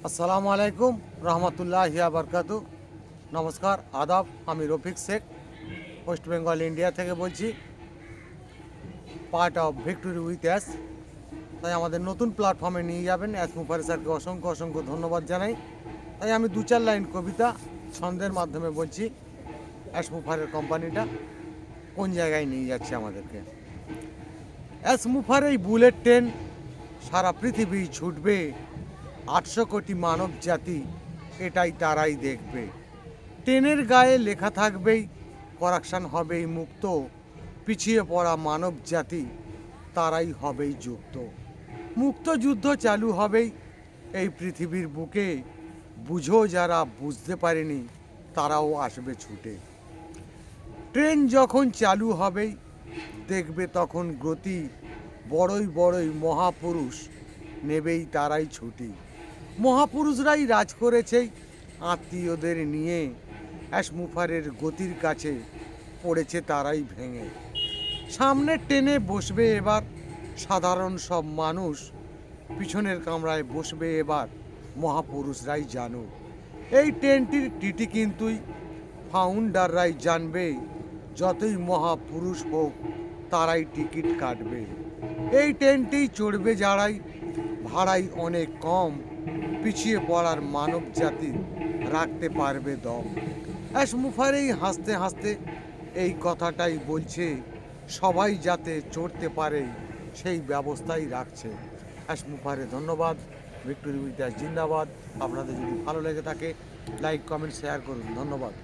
আসসালামু আলাইকুম রহমতুল্লাহি বারকাতু। নমস্কার, আদাব। আমি রফিক শেখ, ওয়েস্ট বেঙ্গল ইন্ডিয়া থেকে বলছি, part of victory with us. তাই আমাদের নতুন প্ল্যাটফর্মে নিয়ে যাবেন, অ্যাস মুফারি স্যারকে অসংখ্য অসংখ্য ধন্যবাদ জানাই। তাই আমি দু চার লাইন কবিতা ছন্দের মাধ্যমে বলছি অ্যাস মুফারের কোম্পানিটা কোন জায়গায় নিয়ে যাচ্ছে আমাদেরকে। অ্যাস মুফার এই বুলেট ট্রেন সারা পৃথিবী ছুটবে, 800 কোটি মানব জাতি এটাই তারাই দেখবে। ট্রেনের গায়ে লেখা থাকবেই, করাপশন হবেই মুক্ত, পিছিয়ে পড়া মানব জাতি তারাই হবেই যুক্ত। মুক্ত যুদ্ধ চালু হবেই এই পৃথিবীর বুকে, বুঝো যারা বুঝতে পারেনি তারাও আসবে ছুটে। ট্রেন যখন চালু হবেই দেখবে তখন গতি, বড়ই বড়ই মহাপুরুষ নেবেই তারাই ছুটি। মহাপুরুষরাই রাজ করেছেই আত্মীয়দের নিয়ে, অ্যাস মুফারের গতির কাছে পড়েছে তারাই ভেঙে। সামনে ট্রেনে বসবে এবার সাধারণ সব মানুষ, পিছনের কামরায় বসবে এবার মহাপুরুষরাই জানুক। এই ট্রেনটির টিটি কিন্তুই ফাউন্ডাররাই জানবে, যতই মহাপুরুষ হোক তারাই টিকিট কাটবে। এই ট্রেনটি চড়বে যারাই ভাড়াই অনেক কম, পিছিয়ে পড়ার মানব জাতি রাখতে পারবে দম। অ্যাস মুফারেই হাসতে হাসতে এই কথাটাই বলছে, সবাই যাতে চড়তে পারে সেই ব্যবস্থাই রাখছে। অ্যাস মুফারে ধন্যবাদ। ভিক্টোরি উইথ অ্যাস জিন্দাবাদ। আপনাদের যদি ভালো লেগে থাকে লাইক কমেন্ট শেয়ার করুন। ধন্যবাদ।